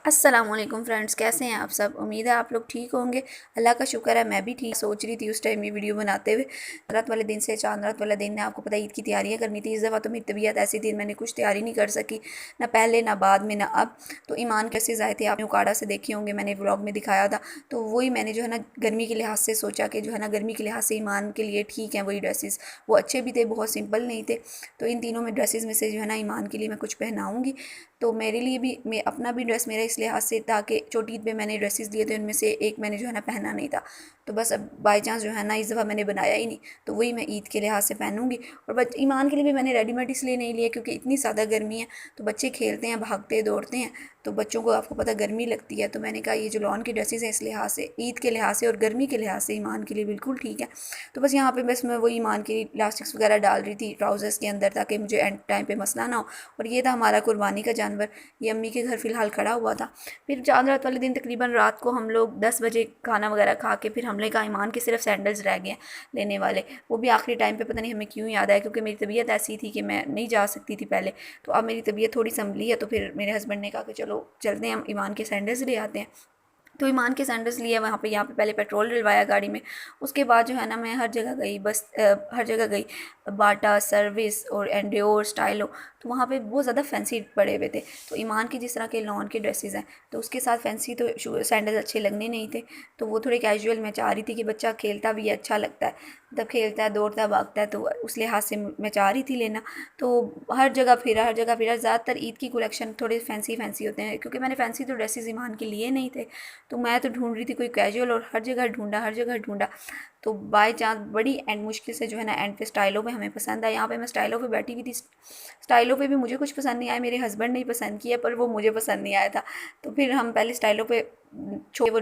अस्सलामुअलैकुम फ्रेंड्स, कैसे हैं आप सब। उम्मीद है आप लोग ठीक होंगे। अल्लाह का शुक्र है मैं भी ठीक। सोच रही थी उस टाइम ये वीडियो बनाते हुए, रात वाले दिन से चांद रात वाला दिन है, आपको पता है ईद की तैयारियां करनी थी। इस दफ़ा तो मेरी तबीयत ऐसी थी, मैंने कुछ तैयारी नहीं कर सकी, ना पहले ना बाद में ना अब। तो ईमान कैसे आए थे आपने उकाड़ा से देखे होंगे, मैंने व्लॉग में दिखाया था। तो वही मैंने जो है ना गर्मी के लिहाज से सोचा कि जो है ना गर्मी के लिहाज से ईमान के लिए ठीक है वही ड्रेसेस। वो अच्छे भी थे, बहुत सिंपल नहीं थे। तो इन तीनों में ड्रेसेस में से जो है ना ईमान के लिए मैं कुछ पहनाऊँगी। तो मेरे लिए भी मैं अपना भी ड्रेस मेरा इस लिहाज से था कि छोटी ईद पे मैंने ड्रेसेस लिए थे, उनमें से एक मैंने जो है ना पहना नहीं था। तो बस अब बाई चांस जो है ना इस दफ़ा मैंने बनाया ही नहीं, तो वही मैं ईद के लिहाज से पहनूंगी। और ईमान के लिए भी मैंने रेडीमेड इसलिए नहीं लिया क्योंकि इतनी ज़्यादा गर्मी है, तो बच्चे खेलते हैं, भागते दौड़ते हैं, तो बच्चों को आपको पता गर्मी लगती है। तो मैंने कहा ये जो लॉन की ड्रेसेस हैं इस लिहाज से, ईद के लिहाज से और गर्मी के लिहाज से ईमान के लिए बिल्कुल ठीक है। तो बस यहाँ पे बस मैं वही ईमान की इलास्टिक्स वगैरह डाल रही थी ट्राउज़र्स के अंदर, ताकि मुझे एंड टाइम पे मसला ना हो। और ये था हमारा कुर्बानी का जानवर, ये अम्मी के घर फ़िलहाल खड़ा हुआ था। फिर चांद रात वाले दिन तकरीबन रात को हम लोग 10 बजे खाना वगैरह खा के फिर हमने कहा ईमान के सिर्फ सैंडल्स रह गए हैं लेने वाले। वो भी आखिरी टाइम पे, पता नहीं हमें क्यों याद आया, क्योंकि मेरी तबीयत ऐसी थी कि मैं नहीं जा सकती थी पहले। तो अब मेरी तबीयत थोड़ी संभली है, तो फिर मेरे हस्बैंड ने कहा कि चलो चलते हैं, हम ईमान के सैंडल्स ले आते हैं। तो ईमान के सैंडल्स लिए वहाँ पे, यहाँ पे पहले पेट्रोल डलवाया गाड़ी में। उसके बाद जो है ना मैं हर जगह गई, बस हर जगह गई, बाटा, सर्विस और एंड्योर, स्टाइलो। तो वहाँ पे बहुत ज़्यादा फैंसी पड़े हुए थे। तो ईमान की जिस तरह के लॉन के ड्रेसेस हैं, तो उसके साथ फैंसी तो सैंडल्स अच्छे लगने नहीं थे। तो वो थोड़े कैजुअल मैं चाह रही थी कि बच्चा खेलता भी है, अच्छा लगता है, मतलब खेलता है, दौड़ता है, भागता है, तो उस लिहाज से मैं चाह रही थी लेना। तो हर जगह फिरा, हर जगह फिरा। ज़्यादातर ईद की कलेक्शन थोड़े फैंसी फैंसी होते हैं, क्योंकि मैंने फैंसी तो ड्रेसेस ईमान के लिए नहीं थे। तो मैं तो ढूंढ रही थी कोई कैजुअल, और हर जगह ढूंढा, हर जगह ढूंढा। तो बाय चांस बड़ी एंड मुश्किल से जो है ना एंड पे स्टाइलो पे हमें पसंद आया। यहाँ पे मैं स्टाइलो पे बैठी हुई थी, स्टाइलो पे भी मुझे कुछ पसंद नहीं आया, मेरे हस्बैंड ने ही पसंद किया, पर वो मुझे पसंद नहीं आया था। तो फिर हम पहले स्टाइलो पे छोटे वो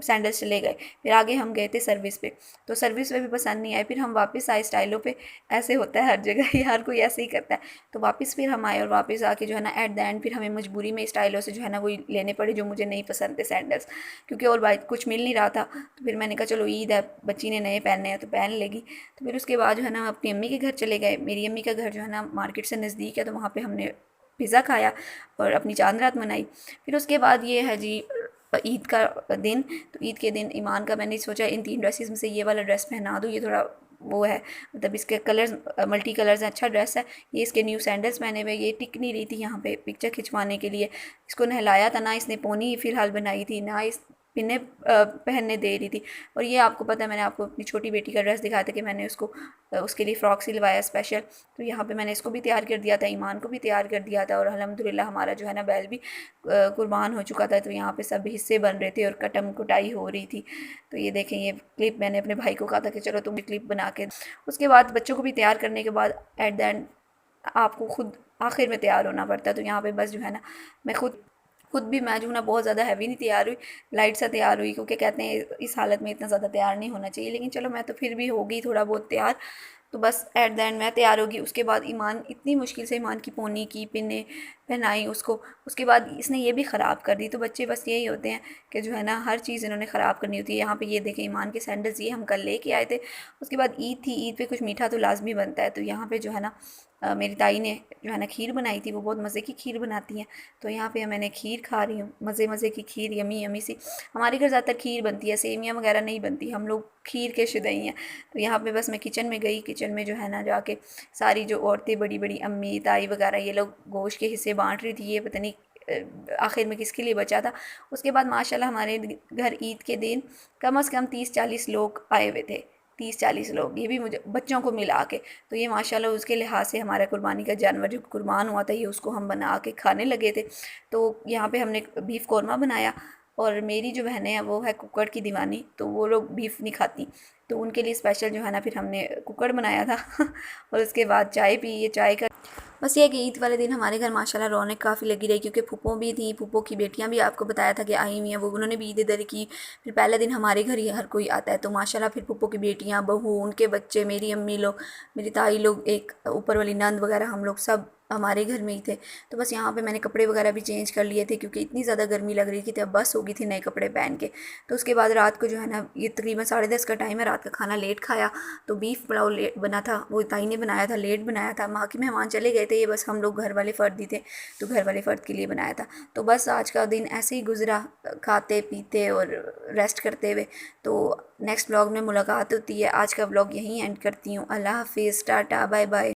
सैंडल्स चले गए, फिर आगे हम गए थे सर्विस पे। तो सर्विस पे भी पसंद नहीं आए, फिर हम वापस आए स्टाइलो पे। ऐसे होता है हर जगह हर कोई ऐसे ही करता है। तो वापस फिर हम आए, और वापस आके जो है ना एट द एंड फिर हमें मजबूरी में स्टाइलो से जो है ना वही लेने पड़े जो मुझे नहीं पसंद थे सैंडल्स, क्योंकि और बाइक कुछ मिल नहीं रहा था। तो फिर मैंने कहा चलो ईद है, बच्ची ने नए पहनने हैं तो पहन लेगी। तो फिर उसके बाद जो है ना अपनी अम्मी के घर चले गए। मेरी अम्मी का घर जो है ना मार्केट से नज़दीक है, तो वहाँ पे हमने पिज़्ज़ा खाया और अपनी चांद रात मनाई। फिर उसके बाद ये है जी ईद का दिन। तो ईद के दिन ईमान का मैंने सोचा इन तीन ड्रेसेस में से ये वाला ड्रेस पहना दूँ, ये थोड़ा वो है, मतलब इसके कलर्स मल्टी कलर्स हैं, अच्छा ड्रेस है। ये इसके न्यू सैंडल्स पहने हुए, ये टिक नहीं रही थी यहाँ पे पिक्चर खिंचवाने के लिए। इसको नहलाया था ना, इसने पोनी फ़िलहाल बनाई थी ना, इस पिन्ने पहनने दे रही थी। और ये आपको पता है, मैंने आपको अपनी छोटी बेटी का ड्रेस दिखाया था कि मैंने उसको उसके लिए फ़्रॉक सिलवाया स्पेशल। तो यहाँ पे मैंने इसको भी तैयार कर दिया था, ईमान को भी तैयार कर दिया था, और अल्हम्दुलिल्लाह हमारा जो है ना बैल भी कुर्बान हो चुका था। तो यहाँ पे सब हिस्से बन रहे थे और कटम कुटाई हो रही थी। तो ये देखें, ये क्लिप मैंने अपने भाई को कहा था कि चलो तुम भी क्लिप बना के। उसके बाद बच्चों को भी तैयार करने के बाद एट द एंड आपको खुद आखिर में तैयार होना पड़ता है। तो यहाँ पे बस जो है ना मैं खुद भी मैं जो है ना बहुत ज़्यादा हैवी नहीं तैयार हुई, लाइट सा तैयार हुई, क्योंकि कहते हैं इस हालत में इतना ज़्यादा तैयार नहीं होना चाहिए। लेकिन चलो मैं तो फिर भी हो गई थोड़ा बहुत तैयार। तो बस एट द एंड मैं तैयार होगी। उसके बाद ईमान, इतनी मुश्किल से ईमान की पोनी की पिने पहनाई उसको। उसके बाद इसने ये भी ख़राब कर दी। तो बच्चे बस यही होते हैं कि जो है ना हर चीज़ इन्होंने ख़राब करनी होती है। यहाँ पे ये देखें ईमान के सैंडल्स, ये हम कल लेके आए थे। उसके बाद ईद थी, ईद पे कुछ मीठा तो लाजमी बनता है। तो यहाँ पे जो है ना मेरी ताई ने जो है ना खीर बनाई थी, वो बहुत मज़े की खीर बनाती हैं। तो यहाँ पे मैंने खीर खा रही हूँ, मज़े मज़े की खीर, यमी यमी सी। हमारे घर ज़्यादातर खीर बनती है, सेवियाँ वगैरह नहीं बनती, हम लोग खीर के शुदई हैं। तो यहाँ पे बस मैं किचन में गई, किचन में जो है ना जाके सारी जो औरतें बड़ी बड़ी अम्मी ताई वगैरह ये लोग गोश्त के हिस्से बांट रही थी। ये पता नहीं आखिर में किसके लिए बचा था। उसके बाद माशाल्लाह हमारे घर ईद के दिन कम से कम 30-40 लोग आए हुए थे, 30-40 लोग, ये भी मुझे बच्चों को मिला के। तो ये माशाल्लाह उसके लिहाज से हमारा कुर्बानी का जानवर जो कुर्बान हुआ था, ये उसको हम बना के खाने लगे थे। तो यहाँ पे हमने बीफ कौरमा बनाया। और मेरी जो बहनें हैं वो है कुकर की दीवानी, तो वो लोग बीफ नहीं खाती। तो उनके लिए स्पेशल जो है ना फिर हमने कुकर बनाया था और उसके बाद चाय पी। ये चाय का बस ये है कि ईद वाले दिन हमारे घर माशाल्लाह रौनक काफ़ी लगी रही, क्योंकि फूफो भी थी, फूफो की बेटियां भी आपको बताया था कि आई हुई हैं, वो उन्होंने भी ईद दर की। फिर पहले दिन हमारे घर ही हर कोई आता है, तो माशाल्लाह फिर फूफो की बेटियां, बहू, उनके बच्चे, मेरी अम्मी लोग, मेरी ताई लोग, एक ऊपर वाली नंद वगैरह, हम लोग सब हमारे घर में ही थे। तो बस यहाँ पे मैंने कपड़े वगैरह भी चेंज कर लिए थे क्योंकि इतनी ज़्यादा गर्मी लग रही थी, तब बस हो गई थी नए कपड़े पहन के। तो उसके बाद रात को जो है ना, ये तकरीबन 10:30 का टाइम है, रात का खाना लेट खाया। तो बीफ पुलाव लेट बना था, वो ताई ने बनाया था, लेट बनाया था। माँ के मेहमान चले गए थे, ये बस हम लोग घर वाले फ़र्द ही थे, तो घर वाले फ़र्द के लिए बनाया था। तो बस आज का दिन ऐसे ही गुजरा, खाते पीते और रेस्ट करते हुए। तो नेक्स्ट व्लॉग में मुलाकात होती है। आज का व्लॉग यहीं एंड करती हूँ। अल्लाह हाफिज़, टाटा, बाय बाय।